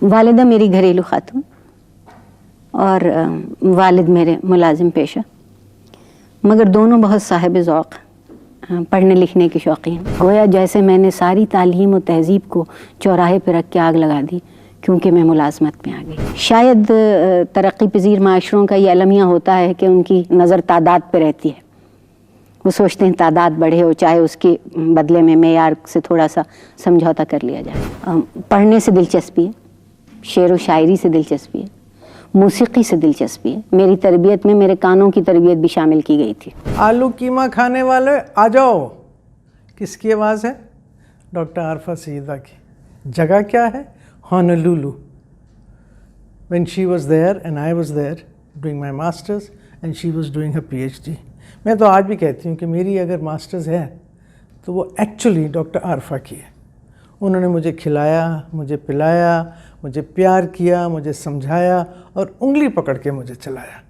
वालिदा मेरी घरेलू खातून और वालिद मेरे मुलाजिम पेशा, मगर दोनों बहुत साहिब ज़ौक़, पढ़ने लिखने के शौकीन। गोया जैसे मैंने सारी तालीम और तहज़ीब को चौराहे पर रख के आग लगा दी क्योंकि मैं मुलाजमत में आ गई। शायद तरक्की पजीर माशरों का ये अलमिया होता है कि उनकी नज़र तादाद पर रहती है। वो सोचते हैं तादाद बढ़े हो, चाहे उसके बदले में मेयार से थोड़ा सा समझौता कर लिया जाए। पढ़ने से दिलचस्पी है, शेर व शायरी से दिलचस्पी है, मौसीकी से दिलचस्पी है। मेरी तरबियत में मेरे कानों की तरबियत भी शामिल की गई थी। आलू कीमा खाने वाले आ जाओ, किसकी आवाज़ है? डॉक्टर आरफा सईदा की। जगह क्या है? Honolulu. When she was there and I was there doing my masters and she was doing her PhD. मैं तो आज भी कहती हूँ कि मेरी अगर मास्टर्स है तो वो एक्चुअली डॉक्टर आरफा की है। उन्होंने मुझे खिलाया, मुझे पिलाया, मुझे प्यार किया, मुझे समझाया और उंगली पकड़ के मुझे चलाया।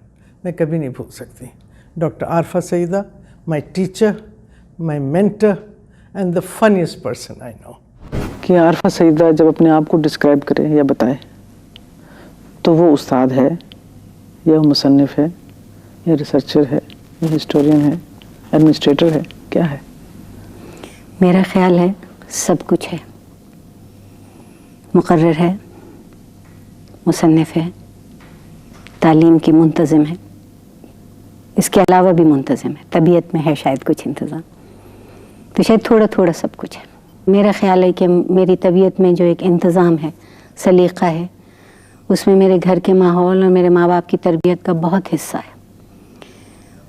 मैं कभी नहीं भूल सकती। Doctor Arfa Saeeda, my teacher, my mentor and the funniest person I know. कि आरफा सईदा जब अपने आप को डिस्क्राइब करे या बताए तो वो उस्ताद है या वो मुसन्निफ़ है या रिसर्चर है या हिस्टोरियन है, एडमिनिस्ट्रेटर है, क्या है? मेरा ख्याल है सब कुछ है। मुकर्रर है, मुसन्निफ़ है, तालीम की मुंतज़िम है, इसके अलावा भी मुंतज़िम है। तबीयत में है शायद कुछ इंतज़ाम, तो शायद थोड़ा थोड़ा सब कुछ है। मेरा ख्याल है कि मेरी तबीयत में जो एक इंतज़ाम है, सलीक़ा है, उसमें मेरे घर के माहौल और मेरे माँ बाप की तरबियत का बहुत हिस्सा है।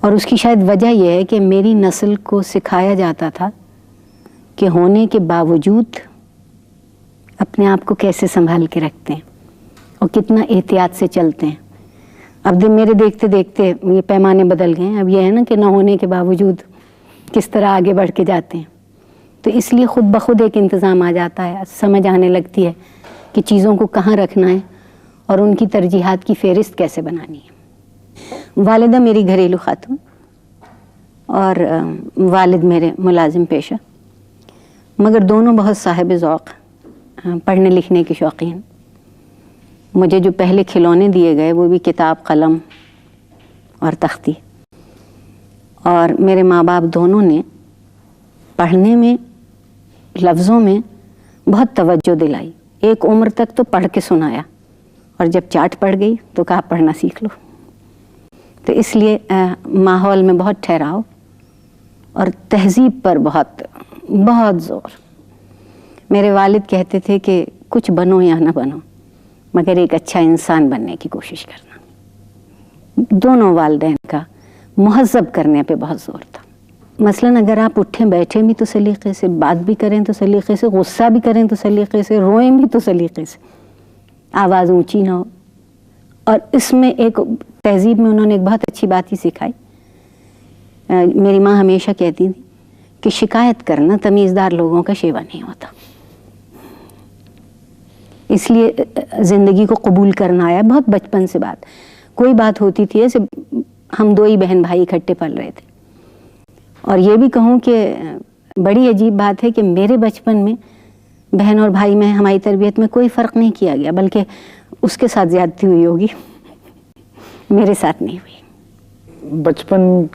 और उसकी शायद वजह यह है कि मेरी नस्ल को सिखाया जाता था कि होने के बावजूद अपने आप को कैसे संभाल के रखते हैं और कितना एहतियात से चलते हैं। अब मेरे देखते देखते ये पैमाने बदल गए हैं। अब ये है ना कि ना होने के बावजूद किस तरह आगे बढ़ के जाते हैं। तो इसलिए ख़ुद ब खुद एक इंतज़ाम आ जाता है, समझ आने लगती है कि चीज़ों को कहाँ रखना है और उनकी तरजीहात की फ़हरिस्त कैसे बनानी है। वालिदा मेरी घरेलू खातून और वालिद मेरे मुलाजिम पेशा, मगर दोनों बहुत साहिब ज़ौक़, पढ़ने लिखने के शौकीन। मुझे जो पहले खिलौने दिए गए वो भी किताब, कलम और तख्ती। और मेरे माँ बाप दोनों ने पढ़ने में, लफ्ज़ों में बहुत तवज्जो दिलाई। एक उम्र तक तो पढ़ के सुनाया और जब चाट पड़ गई तो कहा पढ़ना सीख लो। तो इसलिए माहौल में बहुत ठहराव और तहज़ीब पर बहुत बहुत ज़ोर। मेरे वालिद कहते थे कि कुछ बनो या ना बनो, मगर एक अच्छा इंसान बनने की कोशिश करना। दोनों वालिदैन का मुहज़्ज़ब करने पे बहुत ज़ोर था। मसलन अगर आप उठें बैठें भी तो सलीक़े से, बात भी करें तो सलीक़े से, गुस्सा भी करें तो सलीक़े से, रोएं भी तो सलीक़े से, आवाज़ ऊंची ना हो। और इसमें एक तहज़ीब में उन्होंने एक बहुत अच्छी बात ही सिखाई। मेरी माँ हमेशा कहती थी कि शिकायत करना तमीज़दार लोगों का शेवा नहीं होता। इसलिए ज़िंदगी को कबूल करना आया बहुत बचपन से बात। कोई बात होती थी ऐसे, हम दो ही बहन भाई इकट्ठे पल रहे थे। और ये भी कहूँ कि बड़ी अजीब बात है कि मेरे बचपन में बहन और भाई में हमारी तरबियत में कोई फ़र्क नहीं किया गया, बल्कि उसके साथ ज़्यादती हुई होगी, मेरे साथ नहीं हुई। बचपन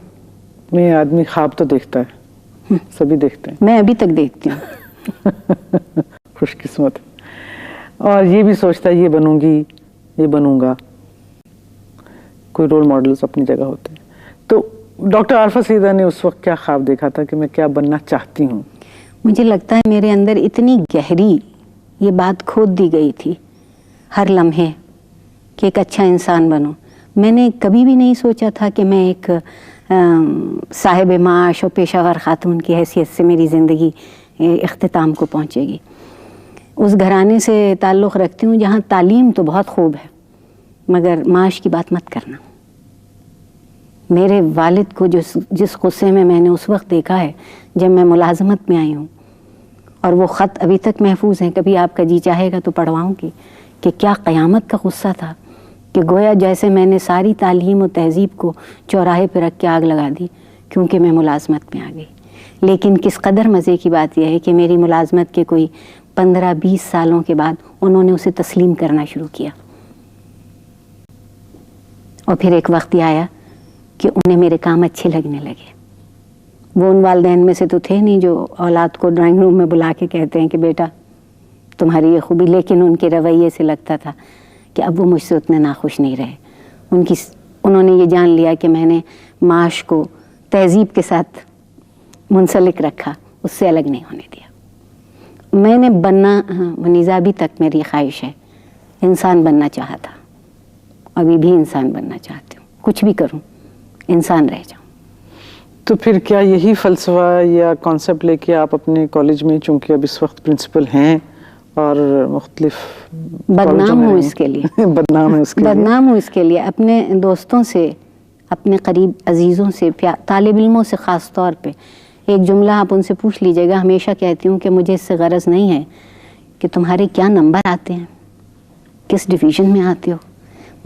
में आदमी ख्वाब तो देखता है, सभी देखते हैं। मैं अभी तक देखती हूँ। खुशकिस्मत। और ये भी सोचता है ये बनूंगी, ये बनूंगा। कोई रोल मॉडल्स अपनी जगह होते हैं। तो डॉक्टर आरफा सईदा ने उस वक्त क्या ख्वाब देखा था कि मैं क्या बनना चाहती हूँ? मुझे लगता है मेरे अंदर इतनी गहरी ये बात खोद दी गई थी हर लम्हे कि एक अच्छा इंसान बनो। मैंने कभी भी नहीं सोचा था कि मैं एक साहिब माश और पेशावर ख़ातून की हैसियत से मेरी ज़िंदगी इख्तिताम को पहुँचेगी। उस घराने से ताल्लुक़ रखती हूँ जहाँ तालीम तो बहुत खूब है, मगर माश की बात मत करना। मेरे वालिद को जिस गुस्से में मैंने उस वक्त देखा है जब मैं मुलाजमत में आई हूँ, और वो ख़त अभी तक महफूज हैं, कभी आपका जी चाहेगा तो पढ़वाऊँगी, कि क्या क़यामत का गुस्सा था कि गोया जैसे मैंने सारी तालीम और तहज़ीब को चौराहे पर रख के आग लगा दी क्योंकि मैं मुलाजमत में आ गई। लेकिन किस कदर मज़े की बात यह है कि मेरी मुलाजमत के कोई 15-20 सालों के बाद उन्होंने उसे तस्लीम करना शुरू किया। और फिर एक वक्त ये आया कि उन्हें मेरे काम अच्छे लगने लगे। वो उन वालिदैन में से तो थे नहीं जो औलाद को ड्राइंग रूम में बुला के कहते हैं कि बेटा तुम्हारी ये खूबी, लेकिन उनके रवैये से लगता था कि अब वो मुझसे उतने नाखुश नहीं रहे। उन्होंने ये जान लिया कि मैंने माश को तहजीब के साथ मुंसलिक रखा, उससे अलग नहीं होने दिया। मैंने बनना, मुनीज़ा अभी तक मेरी ख्वाहिश है, इंसान बनना चाहा था, अभी भी इंसान बनना चाहती हूँ। कुछ भी करूँ, इंसान रह जाऊँ। तो फिर क्या यही फ़लसफ़ा या कॉन्सेप्ट लेके आप अपने कॉलेज में, चूँकि अब इस वक्त प्रिंसिपल हैं और मुख्तलिफ बदनाम हूँ इसके लिए बदनाम है उसके बदनाम हूँ इसके लिए, अपने दोस्तों से, अपने करीब अजीज़ों से, तालिब इल्मों से ख़ास तौर पे एक जुमला आप उनसे पूछ लीजिएगा। हमेशा कहती हूँ कि मुझे इससे गरज नहीं है कि तुम्हारे क्या नंबर आते हैं, किस डिवीज़न में आते हो।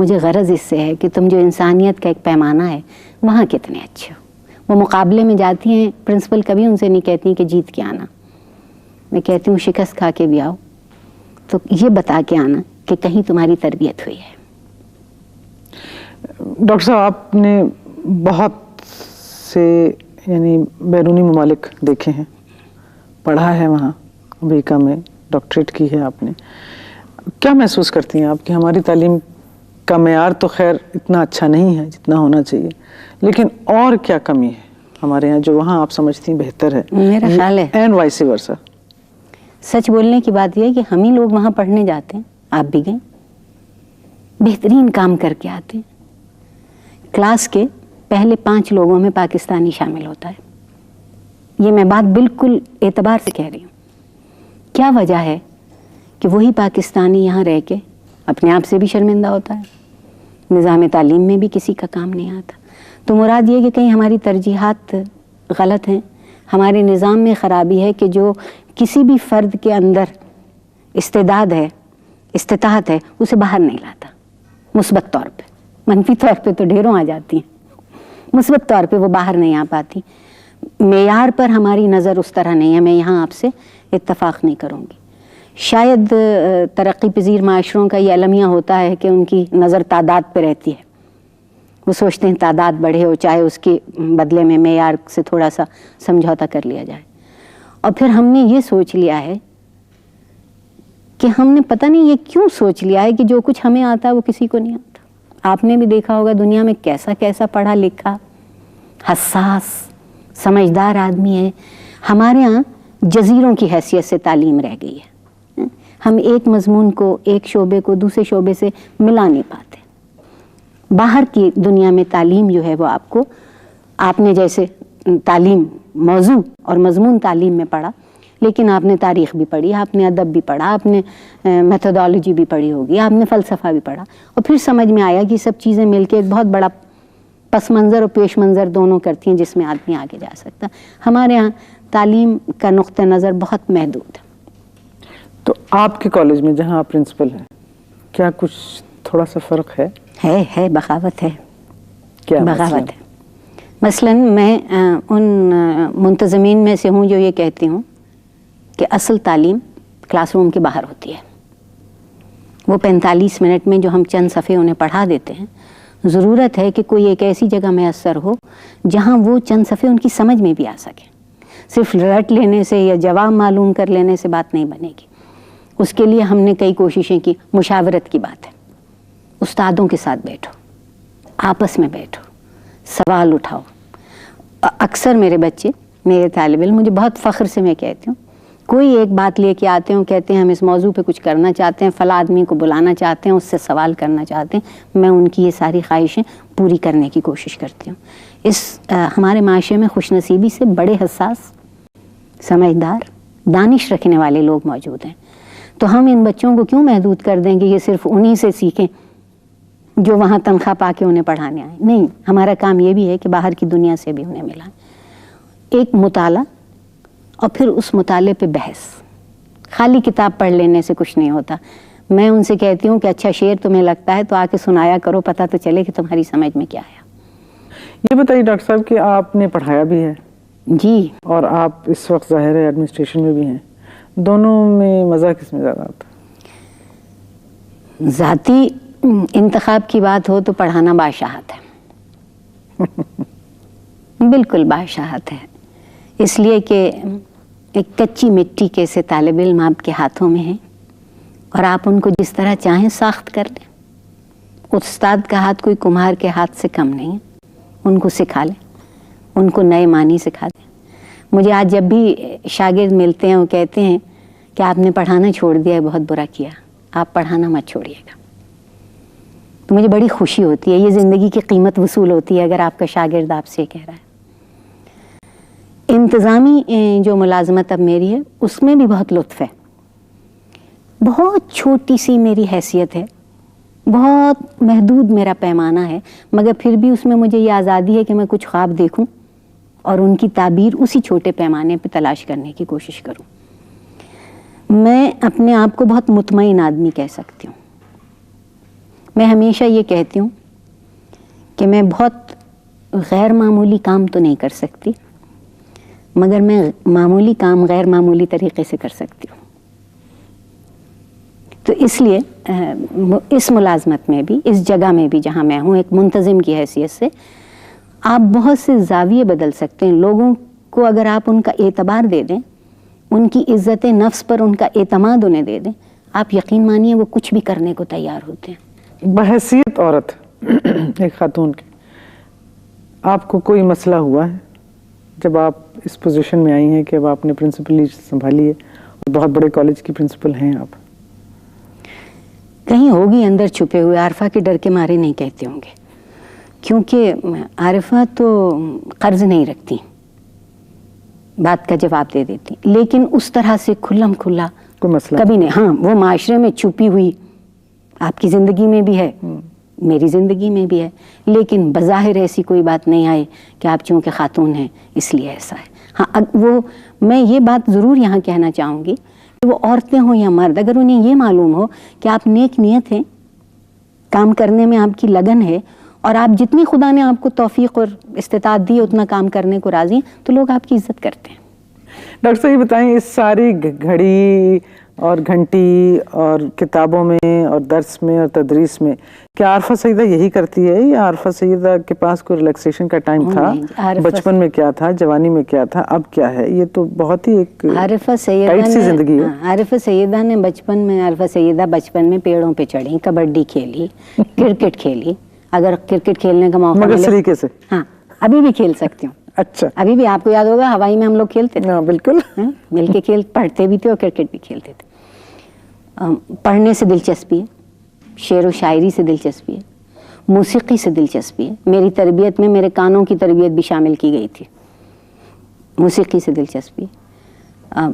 मुझे गरज इससे है कि तुम जो इंसानियत का एक पैमाना है वहाँ कितने अच्छे हो। वो मुकाबले में जाती हैं, प्रिंसिपल कभी उनसे नहीं कहती कि जीत के आना, मैं कहती हूँ शिकस्त खा के भी आओ, तो ये बता के आना कि कहीं तुम्हारी तरबियत हुई है। डॉक्टर साहब, आपने बहुत से यानी बैरूनी ममालिक देखे हैं, पढ़ा है वहाँ अमेरिका में, डॉक्टरेट की है आपने। क्या महसूस करती हैं आप कि हमारी तालीम का मेयार तो खैर इतना अच्छा नहीं है जितना होना चाहिए, लेकिन और क्या कमी है हमारे यहाँ जो वहाँ आप समझती हैं बेहतर है? मेरा ख्याल है एंड वाइस वर्सा। सच बोलने की बात यह है कि हम ही लोग वहाँ पढ़ने जाते हैं, आप भी गए, बेहतरीन काम करके आते हैं। क्लास के पहले 5 लोगों में पाकिस्तानी शामिल होता है। ये मैं बात बिल्कुल एतबार से कह रही हूँ। क्या वजह है कि वही पाकिस्तानी यहाँ रह के अपने आप से भी शर्मिंदा होता है, निज़ाम तालीम में भी किसी का काम नहीं आता। तो मुराद ये कि कहीं हमारी तरजीहात गलत हैं, हमारे निज़ाम में ख़राबी है कि जो किसी भी फ़र्द के अंदर इस्तेदाद है, इस्तिताअत है, उसे बाहर नहीं लाता मुस्बत तौर पे। मनफी तौर पे तो ढेरों आ जाती हैं, मुस्बत तौर पे वो बाहर नहीं आ पाती। मेयार पर हमारी नज़र उस तरह नहीं है, मैं यहाँ आपसे इत्तफाक नहीं करूँगी। शायद तरक्की पजीर माशरों का ये अलमिया होता है कि उनकी नज़र तादाद पे रहती है। वो सोचते हैं तादाद बढ़े हो, चाहे उसके बदले में मेयार से थोड़ा सा समझौता कर लिया जाए। और फिर हमने ये सोच लिया है कि हमने पता नहीं ये क्यों सोच लिया है कि जो कुछ हमें आता है वो किसी को नहीं आता। आपने भी देखा होगा दुनिया में कैसा कैसा पढ़ा लिखा, हसास, समझदार आदमी है। हमारे यहाँ जजीरों की हैसियत से तालीम रह गई है। हम एक मजमून को, एक शोबे को दूसरे शोबे से मिला नहीं पाते। बाहर की दुनिया में तालीम जो है वो आपने जैसे तालीम मौजू और मजमून तालीम में पढ़ा, लेकिन आपने तारीख़ भी पढ़ी, आपने अदब भी पढ़ा, आपने मेथोडोलॉजी भी पढ़ी होगी, आपने फ़लसफ़ा भी पढ़ा, और फिर समझ में आया कि सब चीज़ें मिलके एक बहुत बड़ा पस मंज़र और पेश मंज़र दोनों करती हैं जिसमें आदमी आगे जा सकता। हमारे यहाँ तालीम का नुक़्ता नज़र बहुत महदूद है। तो आपके कॉलेज में जहाँ आप प्रिंसिपल हैं, क्या कुछ थोड़ा सा फ़र्क है? है, बगावत है। क्या बगावत है? मसलन मैं उन मुंतज़मीन में से हूँ जो ये कहती हूँ कि असल तालीम क्लासरूम के बाहर होती है। वो 45 मिनट में जो हम चंद सफ़े उन्हें पढ़ा देते हैं, ज़रूरत है कि कोई एक ऐसी जगह मैसर हो जहाँ वो चंद सफ़े उनकी समझ में भी आ सके। सिर्फ रट लेने से या जवाब मालूम कर लेने से बात नहीं बनेगी। उसके लिए हमने कई कोशिशें की। मुशावरत की बात है, उस्तादों के साथ बैठो, आपस में बैठो, सवाल उठाओ। अक्सर मेरे बच्चे, मेरे तालिब इल्म, मुझे बहुत फ़ख्र से मैं कहती हूँ, कोई एक बात लेके आते हैं, कहते हैं हम इस मौजू पे कुछ करना चाहते हैं, फ़ला आदमी को बुलाना चाहते हैं, उससे सवाल करना चाहते हैं, मैं उनकी ये सारी ख्वाहिशें पूरी करने की कोशिश करती हूँ। हमारे माशरे में खुशनसीबी से बड़े हसास, समझदार, दानिश रखने वाले लोग मौजूद हैं। तो हम इन बच्चों को क्यों महदूद कर देंगे ये सिर्फ उन्हीं से सीखें जो वहाँ तनख्वाह पा के उन्हें पढ़ाने आए? नहीं, हमारा काम ये भी है कि बाहर की दुनिया से भी उन्हें मिला एक मुताला, और फिर उस मुताले पे बहस। खाली किताब पढ़ लेने से कुछ नहीं होता। मैं उनसे कहती हूँ कि अच्छा शेर तुम्हें लगता है तो आके सुनाया करो, पता तो चले कि तुम्हारी समझ में क्या आया। ये बताइए डॉक्टर साहब कि आपने पढ़ाया भी है जी, और आप इस वक्त ज़ाहिर है एडमिनिस्ट्रेशन में भी हैं, दोनों में मज़ा किस में ज़्यादा आता है? ज़ाती इंतखाब की बात हो तो पढ़ाना बादशाहत है। बिल्कुल बादशाहत है, इसलिए कि एक कच्ची मिट्टी के से तालिब इल्म आपके हाथों में है और आप उनको जिस तरह चाहें साख्त कर लें। उस्ताद का हाथ कोई कुम्हार के हाथ से कम नहीं है, उनको सिखा लें, उनको नए मानी सिखा दें। मुझे आज जब भी शागिर्द मिलते हैं वो कहते हैं कि आपने पढ़ाना छोड़ दिया है, बहुत बुरा किया, आप पढ़ाना मत छोड़िएगा। तो मुझे बड़ी खुशी होती है, ये ज़िंदगी की कीमत वसूल होती है अगर आपका शागिर्द आपसे कह रहा है। इंतज़ामी जो मुलाजमत अब मेरी है उसमें भी बहुत लुत्फ़ है। बहुत छोटी सी मेरी हैसियत है, बहुत महदूद मेरा पैमाना है, मगर फिर भी उसमें मुझे ये आज़ादी है कि मैं कुछ ख्वाब देखूं और उनकी ताबीर उसी छोटे पैमाने पे तलाश करने की कोशिश करूं। मैं अपने आप को बहुत मुतमईन आदमी कह सकती हूँ। मैं हमेशा ये कहती हूँ कि मैं बहुत गैर मामूली काम तो नहीं कर सकती, मगर मैं मामूली काम गैर मामूली तरीके से कर सकती हूँ। तो इसलिए इस मुलाजमत में भी, इस जगह में भी जहाँ मैं हूँ एक मुंतज़िम की हैसियत से, आप बहुत से ज़ाविये बदल सकते हैं। लोगों को अगर आप उनका एतबार दे दें, उनकी इज़्ज़त नफ्स पर उनका एतमाद उन्हें दे दें, आप यकीन मानिए वो कुछ भी करने को तैयार होते हैं। बहैसियत औरत एक खातून के, आपको कोई मसला हुआ है जब आप इस पोजीशन में आई हैं कि अब आपने प्रिंसिपली संभाली है और बहुत बड़े कॉलेज की प्रिंसिपल हैं आप? कहीं होगी अंदर छुपे हुए, आरिफा के डर के मारे नहीं कहते होंगे, क्योंकि आरिफा तो कर्ज नहीं रखती, बात का जवाब दे देती, लेकिन उस तरह से खुल्लम खुल्ला कोई मसला कभी नहीं। हाँ, वो माशरे में छुपी हुई आपकी ज़िंदगी में भी है, मेरी ज़िंदगी में भी है, लेकिन बज़ाहिर ऐसी कोई बात नहीं आई कि आप चूँकि खातून हैं इसलिए ऐसा है। हाँ, वो मैं ये बात ज़रूर यहाँ कहना चाहूँगी कि वो औरतें हों या मर्द, अगर उन्हें ये मालूम हो कि आप नेक नियत हैं, काम करने में आपकी लगन है और आप जितनी खुदा ने आपको तौफीक और इस्तिताअत दी उतना काम करने को राज़ी हैं, तो लोग आपकी इज़्ज़त करते हैं। डॉक्टर साहब ये बताएं, इस सारी घड़ी और घंटी और किताबों में और दर्स में और तदरीस में क्या आरिफा सईदा यही करती है, या आरिफा सईदा के पास कोई रिलैक्सेशन का टाइम था? बचपन में क्या था, जवानी में क्या था, अब क्या है? ये तो बहुत ही एक आरिफा सईदा टाइट सी जिंदगी है। आरिफा सईदा ने बचपन में पेड़ों पे चढ़ी, कबड्डी खेली, क्रिकेट खेली। अगर क्रिकेट खेलने का मौका मगर तरीके से, हाँ, अभी भी खेल सकती हूँ। अच्छा, अभी भी आपको याद होगा हवाई में हम लोग खेलते थे। हाँ, बिल्कुल मिलके पढ़ते भी थे और क्रिकेट भी खेलते थे। पढ़ने से दिलचस्पी है, शेर व शायरी से दिलचस्पी है, मौसीकी से दिलचस्पी है। मेरी तरबियत में मेरे कानों की तरबियत भी शामिल की गई थी। मौसीकी से दिलचस्पी है,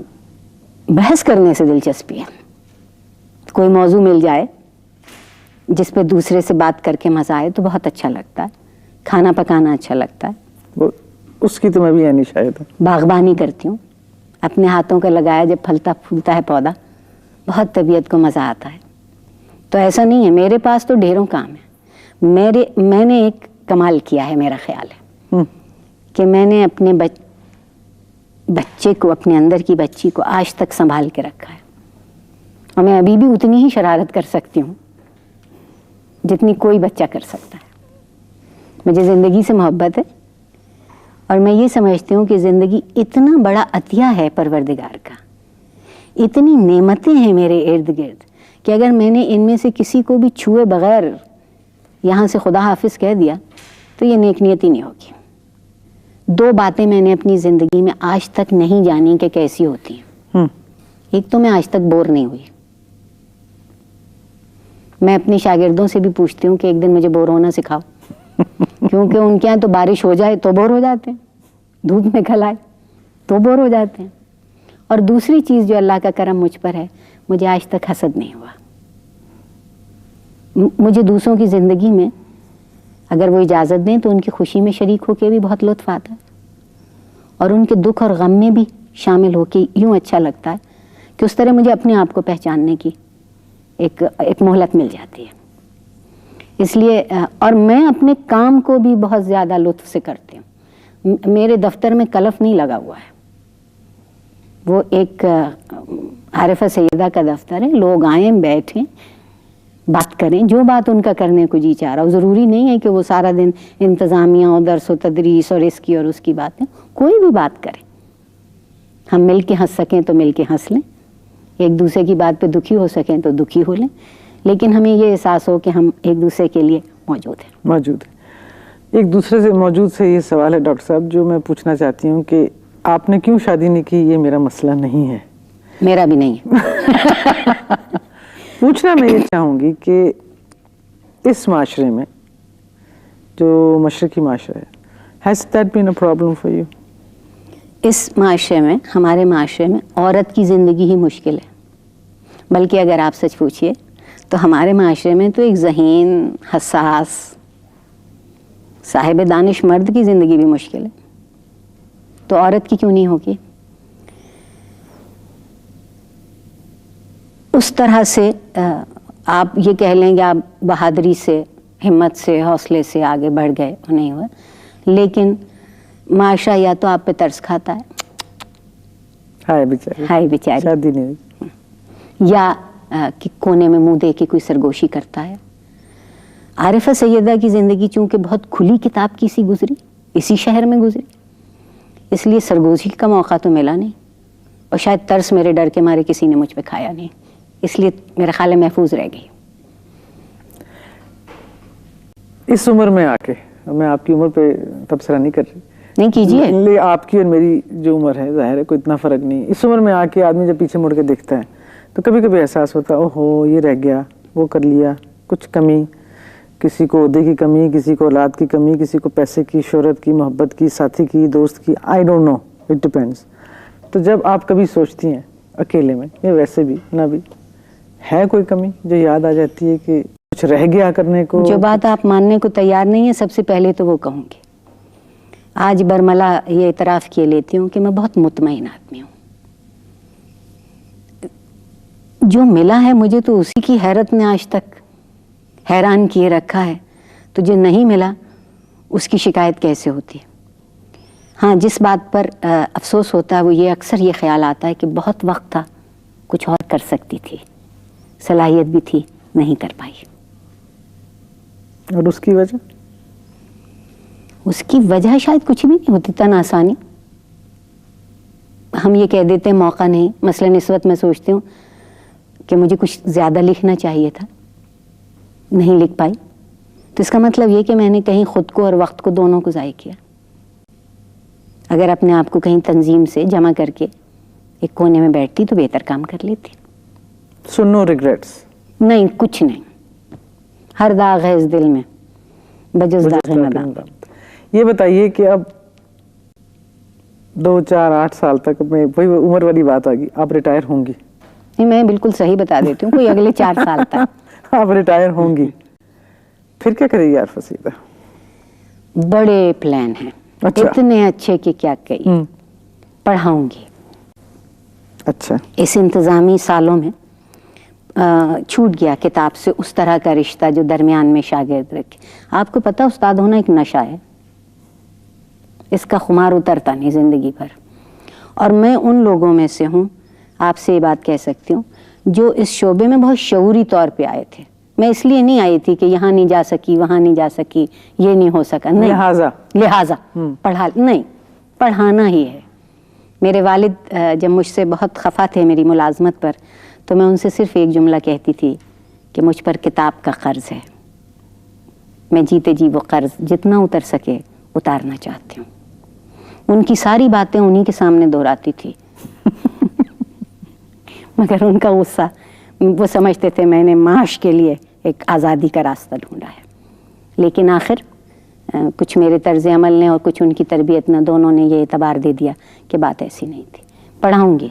बहस करने से दिलचस्पी है। कोई मौजू मिल जाए जिस पे दूसरे से बात करके मजा आए तो बहुत अच्छा लगता है। खाना पकाना अच्छा लगता है, वो उसकी तो मैं भी है नहीं शायद। बागबानी करती हूँ, अपने हाथों का लगाया जब फलता फूलता है पौधा, बहुत तबीयत को मज़ा आता है। तो ऐसा नहीं है, मेरे पास तो ढेरों काम है। मैंने एक कमाल किया है, मेरा ख्याल है कि मैंने अपने बच्चे को, अपने अंदर की बच्ची को आज तक संभाल के रखा है, और मैं अभी भी उतनी ही शरारत कर सकती हूँ जितनी कोई बच्चा कर सकता है। मुझे ज़िंदगी से मोहब्बत है और मैं ये समझती हूँ कि ज़िंदगी इतना बड़ा अतिया है परवरदिगार का, इतनी नेमतें हैं मेरे इर्द गिर्द कि अगर मैंने इनमें से किसी को भी छुए बगैर यहाँ से खुदा हाफिज़ कह दिया तो ये नेक नियति नहीं होगी। 2 बातें मैंने अपनी ज़िंदगी में आज तक नहीं जानी कि कैसी होती हैं। एक तो मैं आज तक बोर नहीं हुई। मैं अपने शागिर्दों से भी पूछती हूँ कि एक दिन मुझे बोर होना सिखाओ क्योंकि उनके यहाँ तो बारिश हो जाए तो बोर हो जाते हैं, धूप में खल आए तो बोर हो जाते हैं। और दूसरी चीज़ जो अल्लाह का करम मुझ पर है, मुझे आज तक हसद नहीं हुआ। मुझे दूसरों की ज़िंदगी में अगर वो इजाज़त दें तो उनकी खुशी में शरीक होकर भी बहुत लुत्फ़ आता है और उनके दुख और गम में भी शामिल होकर यूँ अच्छा लगता है कि उस तरह मुझे अपने आप को पहचानने की एक मोहलत मिल जाती है। इसलिए और मैं अपने काम को भी बहुत ज़्यादा लुत्फ़ से करती हूँ। मेरे दफ्तर में कलफ नहीं लगा हुआ है, वो एक आरिफा सईदा का दफ्तर है, लोग आए बैठें बात करें, जो बात उनका करने को जी चाह रहा हो। ज़रूरी नहीं है कि वो सारा दिन इंतज़ामिया और दर्स व तदरीस और इसकी और उसकी बातें, कोई भी बात करें। हम मिल के हंस सकें तो मिल के हंस लें, एक दूसरे की बात पे दुखी हो सकें तो दुखी हो लें, लेकिन हमें ये एहसास हो कि हम एक दूसरे के लिए मौजूद हैं। एक दूसरे से मौजूद से ये सवाल है डॉक्टर साहब जो मैं पूछना चाहती हूँ कि आपने क्यों शादी नहीं की, ये मेरा मसला नहीं है। मेरा भी नहीं है। पूछना मैं ये चाहूँगी कि इस माशरे में जो मशरकी माशरा है, has that been a problem for you? इस माशरे में, हमारे माशरे में औरत की ज़िंदगी ही मुश्किल है। बल्कि अगर आप सच पूछिए तो हमारे माशरे में तो एक ज़हीन, हसास, साहिब दानिश मर्द की ज़िंदगी भी मुश्किल है, तो औरत की क्यों नहीं होगी? उस तरह से आप ये कह लेंगे आप बहादुरी से, हिम्मत से, हौसले से आगे बढ़ गए, नहीं हुआ, लेकिन माशरा या तो आप पे तरस खाता है, हाय बेचारी, हाय बेचारी, शादी नहीं हुई, या कि कोने में मुंह दे के कोई सरगोशी करता है। आरिफा सैयदा की ज़िंदगी चूँकि बहुत खुली किताब की सी गुजरी, इसी शहर में गुजरी, इसलिए सरगोशी का मौका तो मिला नहीं, और शायद तरस मेरे डर के मारे किसी ने मुझ पे खाया नहीं, इसलिए मेरे ख्याल में महफूज रह गई। इस उम्र में आके, मैं आपकी उम्र पे तबसरा नहीं कर रही, नहीं कीजिए, आपकी और मेरी जो उम्र है जाहिर है कोई इतना फर्क नहीं। इस उम्र में आके आदमी जब पीछे मुड़ के देखता है तो कभी कभी एहसास होता है ओहो ये रह गया, वो कर लिया, कुछ कमी, किसी को ओहदे की कमी, किसी को औलाद की कमी, किसी को पैसे की, शोहरत की, मोहब्बत की, साथी की, दोस्त की, I don't know, it depends. तो जब आप कभी सोचती हैं अकेले में या वैसे भी ना भी, है कोई कमी जो याद आ जाती है कि कुछ रह गया करने को? जो बात आप मानने को तैयार नहीं है, सबसे पहले तो वो कहूँगी। आज बरमला ये इतराफ़ किए लेती हूँ कि मैं बहुत मुतमईन आदमी हूँ। जो मिला है मुझे तो उसी की हैरत ने आज तक हैरान किए रखा है, तो जो नहीं मिला उसकी शिकायत कैसे होती है? हाँ, जिस बात पर अफसोस होता है वो ये, अक्सर ये ख्याल आता है कि बहुत वक्त था, कुछ और कर सकती थी, सलाहियत भी थी, नहीं कर पाई। और उसकी वजह? उसकी वजह शायद कुछ भी नहीं होती, तन आसानी। हम ये कह देते हैं मौका नहीं, मसलन इस वक्त मैं सोचती हूँ कि मुझे कुछ ज़्यादा लिखना चाहिए था, नहीं लिख पाई, तो इसका मतलब ये कि मैंने कहीं खुद को और वक्त को दोनों को ज़ाय किया। अगर अपने आप को कहीं तंजीम से जमा करके एक कोने में बैठती तो बेहतर काम कर लेती। So no regrets? नहीं, कुछ नहीं, हर दाग है इस दिल में, बजस दाग नदाम। ये बताइए कि अब 2, 4, 8 साल तक में वही उम्र वाली बात आ गई, आप रिटायर होंगी? नहीं, मैं बिल्कुल सही बता देती हूँ, कोई अगले 4 साल तक आप रिटायर होंगी, फिर क्या करेगी आरिफा सईदा? बड़े प्लान हैं। अच्छा। इतने अच्छे कि क्या कही, पढ़ाऊंगी। अच्छा। इस इंतज़ामी सालों में छूट गया किताब से उस तरह का रिश्ता जो दरमियान में शागिर्द रखे। आपको पता उस्ताद होना एक नशा है, इसका खुमार उतरता नहीं ज़िंदगी भर, और मैं उन लोगों में से हूँ, आपसे ये बात कह सकती हूँ, जो इस शोबे में बहुत शऊरी तौर पे आए थे। मैं इसलिए नहीं आई थी कि यहाँ नहीं जा सकी, वहाँ नहीं जा सकी, ये नहीं हो सका, नहीं, लिहाजा पढ़ा नहीं, पढ़ाना ही है। मेरे वालिद जब मुझसे बहुत खफा थे मेरी मुलाजमत पर, तो मैं उनसे सिर्फ एक जुमला कहती थी कि मुझ पर किताब का कर्ज है, मैं जीते जी वो कर्ज जितना उतर सके उतारना चाहती हूँ। उनकी सारी बातें उन्हीं के सामने दोहराती थी मगर उनका गुस्सा, वो समझते थे मैंने माश के लिए एक आज़ादी का रास्ता ढूंढा है। लेकिन आखिर कुछ मेरे तर्ज अमल ने और कुछ उनकी तरबियत ने, दोनों ने ये एतबार दे दिया कि बात ऐसी नहीं थी। पढ़ाऊँगी,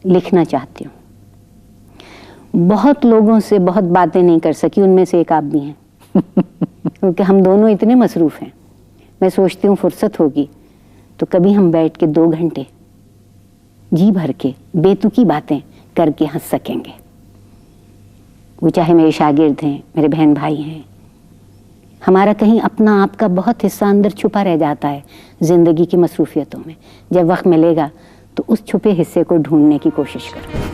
लिखना चाहती हूँ। बहुत लोगों से बहुत बातें नहीं कर सकी, उनमें से एक आप भी हैं क्योंकि हम दोनों इतने मसरूफ़ हैं। मैं सोचती हूँ फुर्सत होगी तो कभी हम बैठ के 2 घंटे जी भर के बेतुकी बातें करके हंस सकेंगे। वो चाहे मेरे शागिर्द हैं, मेरे बहन भाई हैं, हमारा कहीं अपना आप का बहुत हिस्सा अंदर छुपा रह जाता है ज़िंदगी की मसरूफियतों में। जब वक्त मिलेगा तो उस छुपे हिस्से को ढूंढने की कोशिश करो।